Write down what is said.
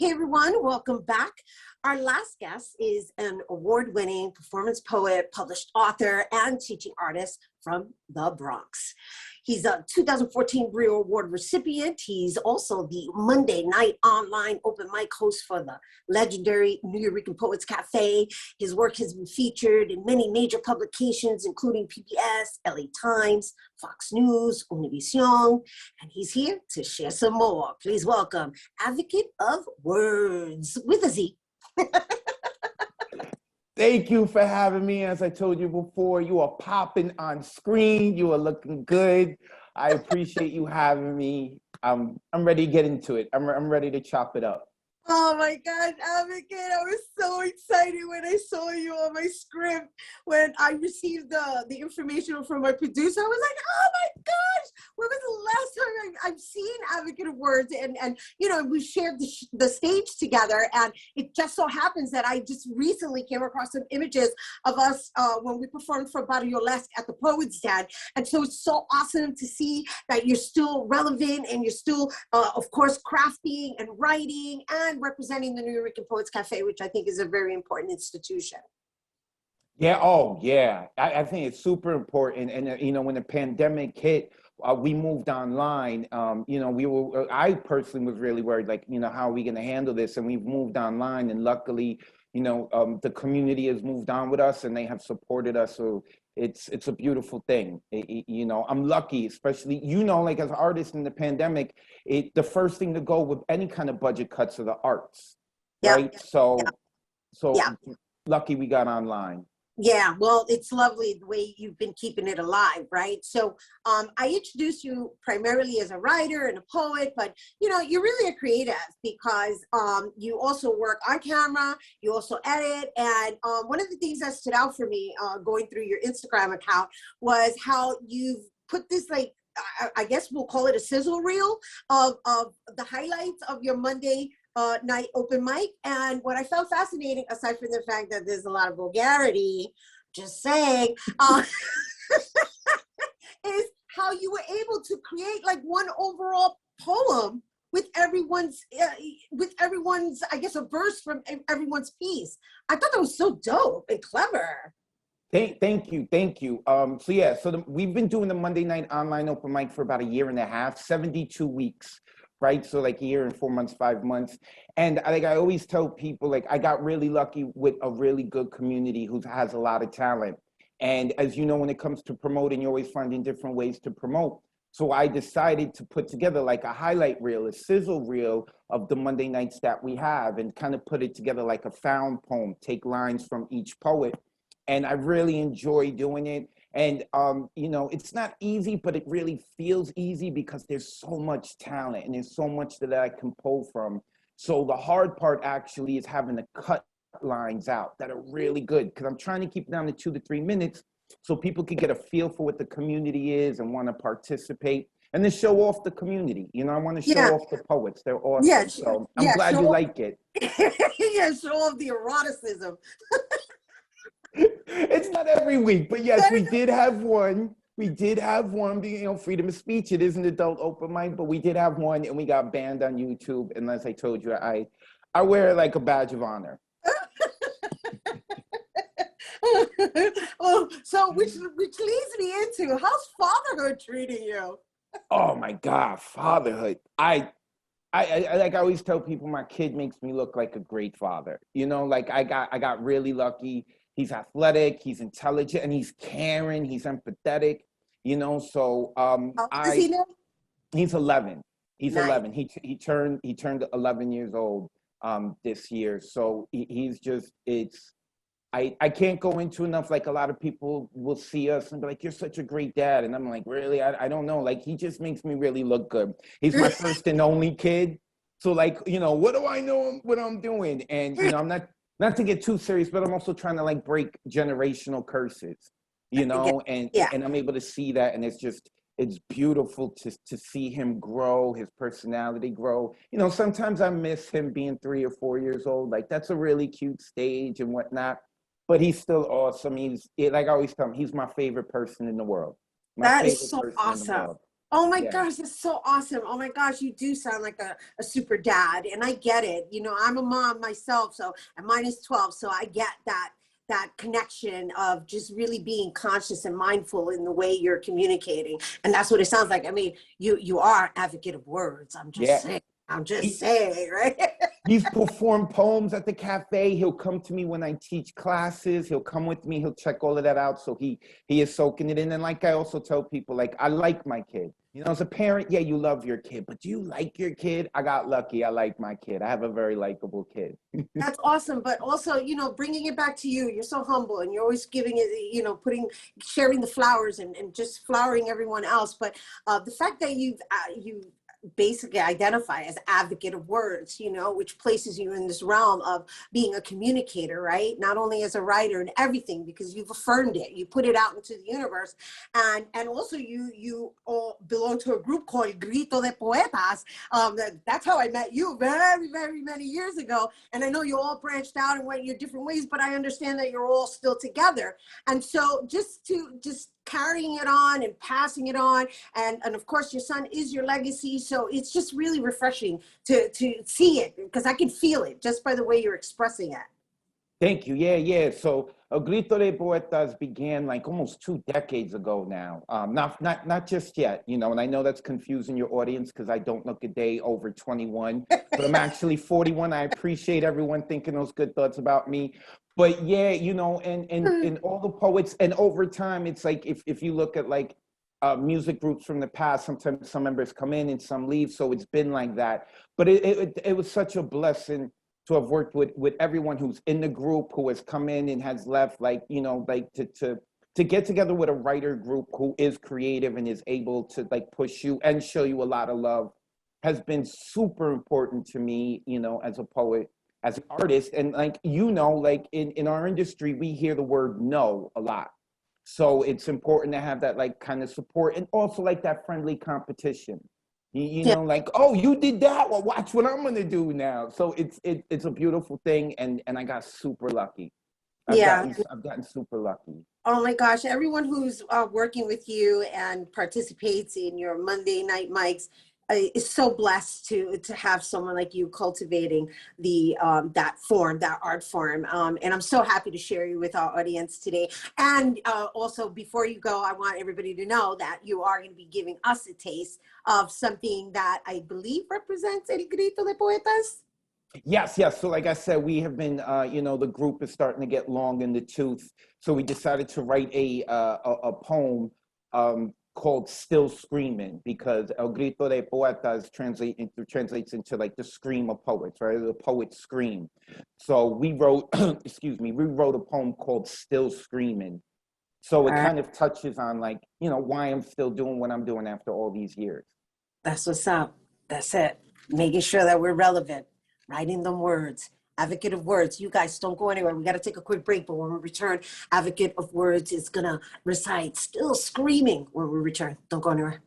Hey everyone, welcome back. Our last guest is an award-winning performance poet, published author, and teaching artist from the Bronx. He's a 2014 Brio Award recipient. He's also the Monday night online open mic host for the legendary New York Poets Cafe. His work has been featured in many major publications, including PBS, LA Times, Fox News, Univision, and he's here to share some more. Please welcome Advocate of Wordz with a Z. Thank you for having me. As I told you before, you are popping on screen. You are looking good. I appreciate you having me. I'm ready to get into it. I'm ready to chop it up. Oh my God, Advocate, I was so excited when I saw you on my script. When I received the information from my producer, I was like, oh my gosh, when was the last time I've seen Advocate of Wordz? And you know, we shared the stage together, and it just so happens that I just recently came across some images of us when we performed for Barrio Lesque at the Poet's Den. And so it's so awesome to see that you're still relevant and you're still, of course, crafting and writing and representing the New York Poets Cafe, which I think is a very important institution. Yeah, oh yeah, I think it's super important. And you know, when the pandemic hit, we moved online. You know, I personally was really worried, like, you know, how are we going to handle this? And we've moved online, and luckily, you know, the community has moved on with us and they have supported us. So it's a beautiful thing. You know, I'm lucky, especially, you know, like as artists in the pandemic, the first thing to go with any kind of budget cuts are the arts, right? So lucky we got online. Yeah, well, it's lovely the way you've been keeping it alive, right? So I introduced you primarily as a writer and a poet, but you know, you're really a creative because you also work on camera, you also edit, and one of the things that stood out for me going through your Instagram account was how you've put this, like, I guess we'll call it a sizzle reel of the highlights of your Monday night open mic. And what I found fascinating, aside from the fact that there's a lot of vulgarity, just saying, is how you were able to create like one overall poem with everyone's, I guess, a verse from everyone's piece. I thought that was so dope and clever. Thank you. So yeah, so we've been doing the Monday night online open mic for about a year and a half, 72 weeks. Right, so like a year and 4 months, 5 months. And like I always tell people, like I got really lucky with a really good community who has a lot of talent. And as you know, when it comes to promoting, you're always finding different ways to promote. So I decided to put together like a highlight reel, a sizzle reel of the Monday nights that we have, and kind of put it together like a found poem, take lines from each poet. And I really enjoy doing it. And, you know, it's not easy, but it really feels easy because there's so much talent and there's so much that I can pull from. So the hard part actually is having to cut lines out that are really good, because I'm trying to keep it down to 2 to 3 minutes so people can get a feel for what the community is and want to participate and then show off the community. You know, I want to show off the poets. They're awesome. Yeah, so I'm glad you like it. Yeah, show off the eroticism. It's not every week, but yes, we did have one. We did have one, you know, freedom of speech. It is an adult open mic, but we did have one and we got banned on YouTube. And as I told you, I wear it like a badge of honor. Oh, so which leads me into, how's fatherhood treating you? Oh my God, fatherhood. I like I always tell people, my kid makes me look like a great father. You know, like I got really lucky. He's athletic, he's intelligent, and he's caring, he's empathetic, you know, so How old is he now? He's 11. He's Nice. 11. He turned 11 years old this year. So he's just, I can't go into enough. Like a lot of people will see us and be like, you're such a great dad. And I'm like, really? I don't know. Like, he just makes me really look good. He's my first and only kid. So like, you know, what do I know what I'm doing? And, you know, I'm not to get too serious, but I'm also trying to like break generational curses, you know, and I'm able to see that. And it's beautiful to see him grow, his personality grow. You know, sometimes I miss him being 3 or 4 years old. Like, that's a really cute stage and whatnot, but he's still awesome. Like I always tell him, he's my favorite person in the world. That is so awesome. Oh my Yeah. gosh, that's so awesome. Oh my gosh, you do sound like a super dad. And I get it. You know, I'm a mom myself, so and mine is 12. So I get that connection of just really being conscious and mindful in the way you're communicating. And that's what it sounds like. I mean, you are advocate of words. I'm just Yeah. saying. I'm just He, saying, right? he's performed poems at the cafe. He'll come to me when I teach classes. He'll come with me. He'll check all of that out. So he is soaking it in. And like I also tell people, like, I like my kid. You know, as a parent, yeah, you love your kid, but do you like your kid? I got lucky. I like my kid. I have a very likable kid. That's awesome. But also, you know, bringing it back to you, you're so humble and you're always giving it, you know, sharing the flowers and just flowering everyone else. But the fact that you basically identify as advocate of words, you know, which places you in this realm of being a communicator, right? Not only as a writer and everything, because you've affirmed it, you put it out into the universe. And also you all belong to a group called Grito de Poetas. That's how I met you very, very many years ago. And I know you all branched out and went your different ways, but I understand that you're all still together. And so just carrying it on and passing it on. And of course, your son is your legacy. So it's just really refreshing to see it, because I can feel it just by the way you're expressing it. Thank you. Yeah, yeah. So El Grito de Poetas began like almost 2 decades ago now. Not just yet, you know, and I know that's confusing your audience because I don't look a day over 21, but I'm actually 41. I appreciate everyone thinking those good thoughts about me. But yeah, you know, and all the poets, and over time, it's like if you look at like music groups from the past, sometimes some members come in and some leave. So it's been like that. But it was such a blessing to have worked with everyone who's in the group, who has come in and has left, like, you know, like to get together with a writer group who is creative and is able to like push you and show you a lot of love has been super important to me, you know, as a poet, as an artist. And like, you know, like in our industry, we hear the word no a lot. So it's important to have that like kind of support and also like that friendly competition. You Yeah. know, like, oh, you did that. Well, watch what I'm gonna do now. So it's a beautiful thing, and I got super lucky. Yeah. I've gotten super lucky. Oh my gosh, everyone who's working with you and participates in your Monday night mics is so blessed to have someone like you cultivating the that form, that art form. And I'm so happy to share you with our audience today. And also, before you go, I want everybody to know that you are going to be giving us a taste of something that I believe represents El Grito de Poetas. Yes, yes. So like I said, we have been, you know, the group is starting to get long in the tooth. So we decided to write a poem called Still Screaming, because El Grito de Poetas translates into like the scream of poets, right? The poet's scream. So we wrote, excuse me, we wrote a poem called Still Screaming. So All it right, kind of touches on like, you know, why I'm still doing what I'm doing after all these years. that's what's up. That's it. Making sure that we're relevant, writing them words. Advocate of Words. You guys don't go anywhere. We got to take a quick break, but when we return, Advocate of Words is going to recite Still Screaming when we return. Don't go anywhere.